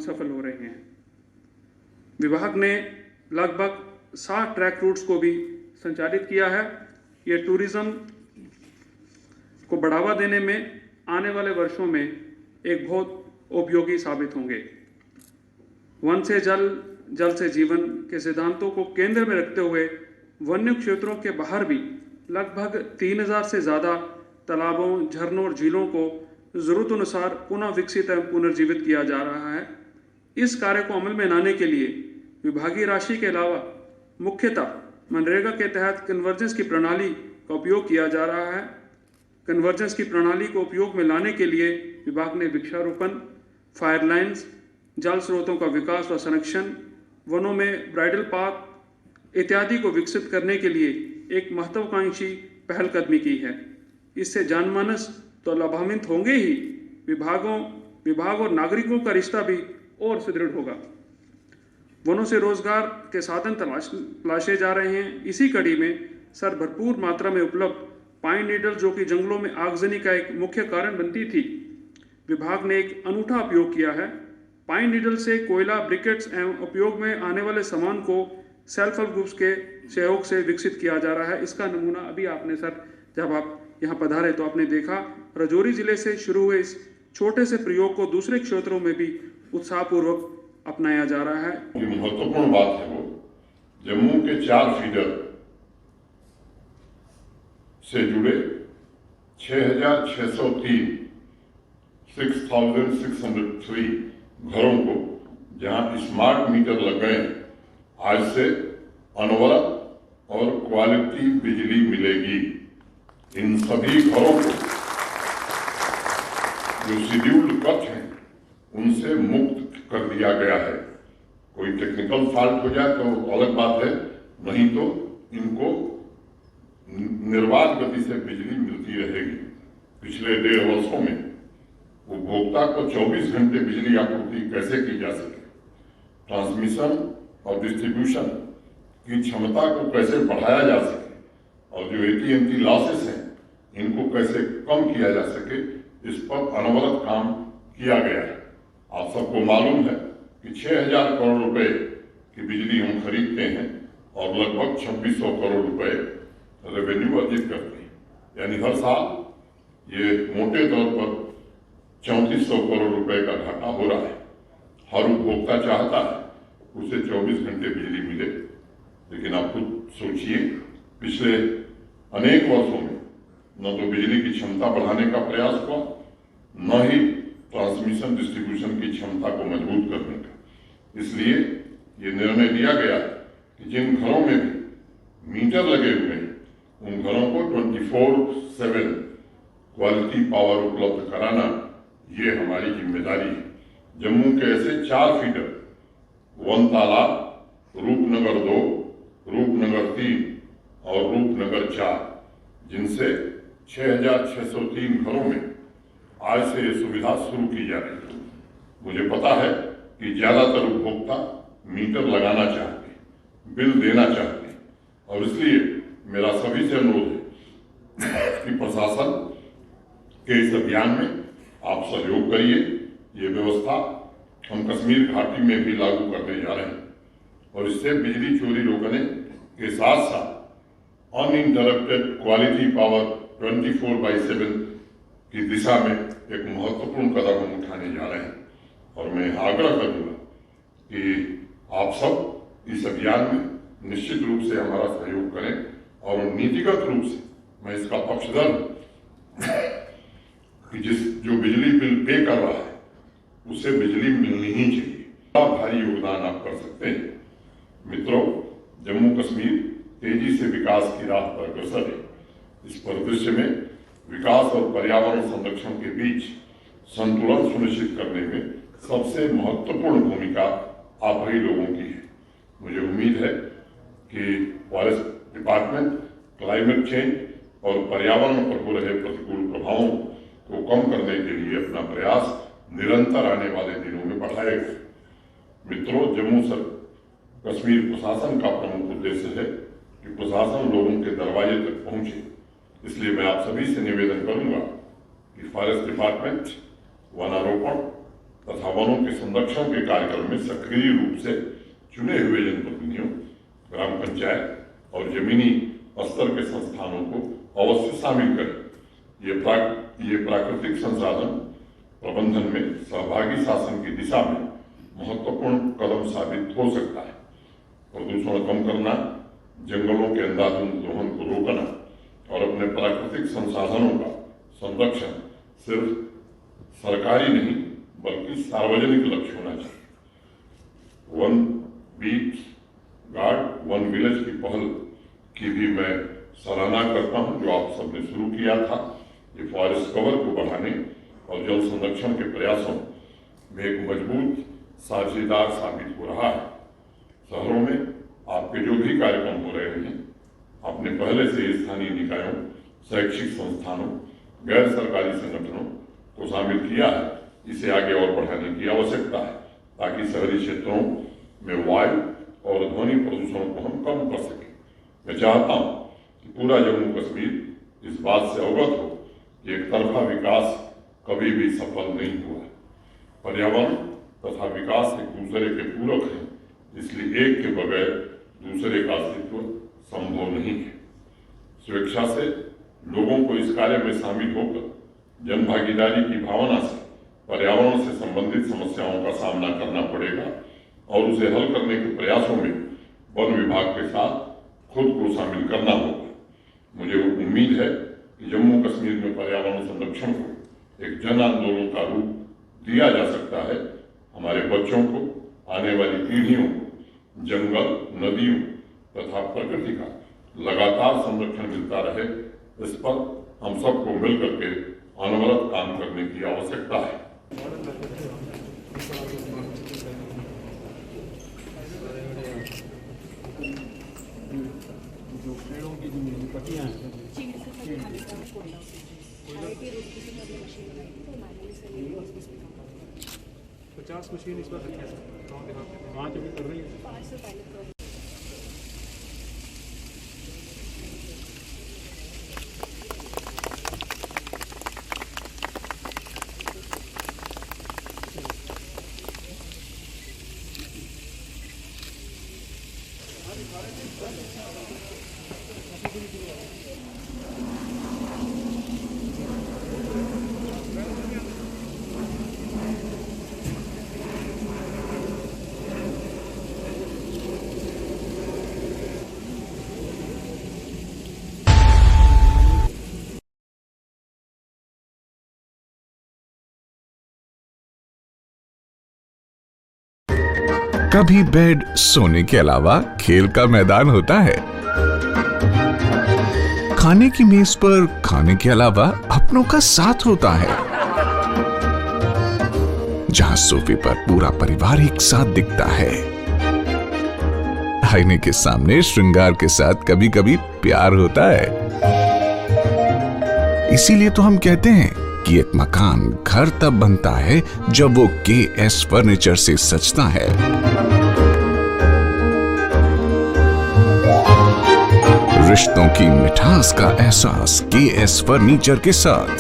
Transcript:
सफल हो रहे हैं। विभाग ने लगभग 60 ट्रैक रूट्स को भी संचालित किया है। ये टूरिज्म को बढ़ावा देने में आने वाले वर्षों में एक बहुत उपयोगी साबित होंगे। वन से जल, जल से जीवन के सिद्धांतों को केंद्र में रखते हुए वन्य क्षेत्रों के बाहर भी लगभग 3000 से ज़्यादा तालाबों, झरनों और झीलों को ज़रूरतानुसार पुनः विकसित एवं पुनर्जीवित किया जा रहा है। इस कार्य को अमल में लाने के लिए विभागीय राशि के अलावा मुख्यतः मनरेगा के तहत कन्वर्जेंस की प्रणाली का उपयोग किया जा रहा है। कन्वर्जेंस की प्रणाली को उपयोग में लाने के लिए विभाग ने वृक्षारोपण, फायर लाइन्स, जल स्रोतों का विकास व संरक्षण, वनों में ब्राइडल पाथ इत्यादि को विकसित करने के लिए एक महत्वाकांक्षी पहलकदमी की है। इससे जनमानस तो लाभान्वित होंगे ही, विभाग और नागरिकों का रिश्ता भी और सुदृढ़ होगा। वनों से रोजगार के साधन तलाशे जा रहे हैं। इसी कड़ी में सर भरपूर मात्रा में उपलब्ध पाइन नीडल, जो कि जंगलों में आगजनी का एक मुख्य कारण बनती थी, विभाग ने एक अनूठा उपयोग किया है। पाइन नीडल से कोयला, ब्रिकेट्स एवं उपयोग में आने वाले सामान को सेल्फ हेल्प ग्रुप्स के सहयोग से विकसित किया जा रहा है। इसका नमूना अभी आपने सर, जब आप यहाँ पधारे तो आपने देखा, राजौरी जिले से शुरू हुए इस छोटे से प्रयोग को दूसरे क्षेत्रों में भी उत्साहपूर्वक अपनाया जा रहा है। महत्वपूर्ण बात है वो जम्मू के 4 फीडर से जुड़े 6,603 घरों को जहां स्मार्ट मीटर लग गए, आज से अनवरत और क्वालिटी बिजली मिलेगी। इन सभी घरों को जो शेड्यूल्ड कक्ष हैं उनसे मुक्त कर दिया गया है। कोई टेक्निकल फॉल्ट हो जाए तो अलग बात है, नहीं तो इनको निर्बाध गति से बिजली मिलती रहेगी। पिछले 1.5 वर्षों में उपभोक्ता को 24 घंटे बिजली आपूर्ति कैसे की जा सके, ट्रांसमिशन और डिस्ट्रीब्यूशन की क्षमता को कैसे बढ़ाया जा सके और जो AT&T लॉसेस हैं इनको कैसे कम किया जा सके, इस पर अनवरत काम किया गया है। आप सबको मालूम है कि 6000 करोड़ रुपए की बिजली हम खरीदते हैं और लगभग 2600 करोड़ रुपए रेवेन्यू अर्जित करते हैं। यानी हर साल ये मोटे तौर पर 3400 करोड़ रुपए का घाटा हो रहा है। हर उपभोक्ता चाहता है उसे 24 घंटे बिजली मिले, लेकिन आप खुद सोचिए, पिछले अनेक वर्षों में न तो बिजली की क्षमता बढ़ाने का प्रयास हुआ, न ही ट्रांसमिशन डिस्ट्रीब्यूशन की क्षमता को मजबूत करने का। इसलिए ये निर्णय लिया गया है कि जिन घरों में भी मीटर लगे हुए हैं उन घरों को 24/7 क्वालिटी पावर उपलब्ध कराना, ये हमारी जिम्मेदारी है। जम्मू के ऐसे 4 फीडर, वनताला, रूपनगर 2, रूपनगर 3 और रूपनगर 4, जिनसे 6,603 घरों में आज से ये सुविधा शुरू की जा रही है। मुझे पता है कि ज्यादातर उपभोक्ता मीटर लगाना चाहते हैं, बिल देना चाहते हैं, और इसलिए मेरा सभी से अनुरोध है कि प्रशासन के इस अभियान में आप सहयोग करिए। ये व्यवस्था हम कश्मीर घाटी में भी लागू करने जा रहे हैं और इससे बिजली चोरी रोकने के साथ साथ अनइंटरप्टेड क्वालिटी पावर 24/7 की दिशा में एक महत्वपूर्ण कदम हम उठाने जा रहे हैं। और मैं आग्रह करूंगा कि आप सब इस अभियान में निश्चित रूप से हमारा सहयोग करें और नीतिगत रूप से मैं इसका पक्षधर हूं कि जो बिजली बिल पे कर रहा है उसे बिजली मिलनी ही चाहिए। भारी योगदान आप कर सकते हैं। मित्रों, जम्मू कश्मीर तेजी से विकास की राह पर अग्रसर है। इस परिदृश्य में विकास और पर्यावरण संरक्षण के बीच संतुलन सुनिश्चित करने में सबसे महत्वपूर्ण भूमिका आप ही लोगों की है। मुझे उम्मीद है कि फॉरेस्ट डिपार्टमेंट क्लाइमेट चेंज और पर्यावरण पर हो रहे प्रतिकूल प्रभावों को कम करने के लिए अपना प्रयास निरंतर आने वाले दिनों में बढ़ाएगा। मित्रों, जम्मू कश्मीर प्रशासन का प्रमुख उद्देश्य है कि प्रशासन लोगों के दरवाजे तक पहुंचे। इसलिए मैं आप सभी से निवेदन करूंगा कि फॉरेस्ट डिपार्टमेंट वनारोपण, तथा वनों के संरक्षण के कार्यक्रम में सक्रिय रूप से चुने हुए जनप्रतिनिधियों, ग्राम पंचायत और जमीनी स्तर के संस्थानों को अवश्य शामिल करें। ये प्राकृतिक संसाधन प्रबंधन में सहभागी शासन की दिशा में महत्वपूर्ण कदम साबित हो सकता है। प्रदूषण कम करना, जंगलों के अंधाधुंध दोहन को रोकना और अपने प्राकृतिक संसाधनों का संरक्षण सिर्फ सरकारी नहीं बल्कि सार्वजनिक लक्ष्य होना चाहिए। One beat guard, one village की पहल की भी मैं सराहना करता हूं जो आप सबने शुरू किया था। ये फॉरेस्ट कवर को बढ़ाने और जल संरक्षण के प्रयासों में एक मजबूत साझेदार साबित हो रहा है। शहरों में आपके जो भी कार्यक्रम हो रहे हैं, आपने पहले से स्थानीय निकायों, शैक्षिक संस्थानों, गैर सरकारी संगठनों को शामिल किया है। इसे आगे और बढ़ाने की आवश्यकता है ताकि शहरी क्षेत्रों में वायु और ध्वनि प्रदूषण को हम कम कर सकें। मैं चाहता हूं कि पूरा जम्मू कश्मीर इस बात से अवगत हो कि एक तरफा विकास कभी भी सफल नहीं हुआ। पर्यावरण तथा विकास एक दूसरे के पूरक हैं, इसलिए एक के बगैर दूसरे का अस्तित्व संभव नहीं है। स्वेच्छा से लोगों को इस कार्य में शामिल होकर जन भागीदारी की भावना से पर्यावरण से संबंधित समस्याओं का सामना करना पड़ेगा और उसे हल करने के प्रयासों में वन विभाग के साथ खुद को शामिल करना होगा। मुझे उम्मीद है कि जम्मू कश्मीर में पर्यावरण संरक्षण को एक जन आंदोलन का रूप दिया जा सकता है। हमारे बच्चों को, आने वाली पीढ़ियों को जंगल, नदियों तथा प्रकृति का लगातार संरक्षण मिलता रहे, इस पर हम सबको मिलकर के अनवरत काम करने की आवश्यकता है। जो पेड़ों की जो पत्तियां हैं, 50 मशीन इस बार रखी है सर, गाँव देहात में 5 अभी कर रही है। कभी बेड सोने के अलावा खेल का मैदान होता है। खाने की मेज पर खाने के अलावा अपनों का साथ होता है। जहां सोफे पर पूरा परिवार एक साथ दिखता है। आईने के सामने श्रृंगार के साथ कभी कभी प्यार होता है। इसीलिए तो हम कहते हैं कि एक मकान घर तब बनता है जब वो KS फर्नीचर से सजता है। रिश्तों की मिठास का एहसास KS फर्नीचर के साथ।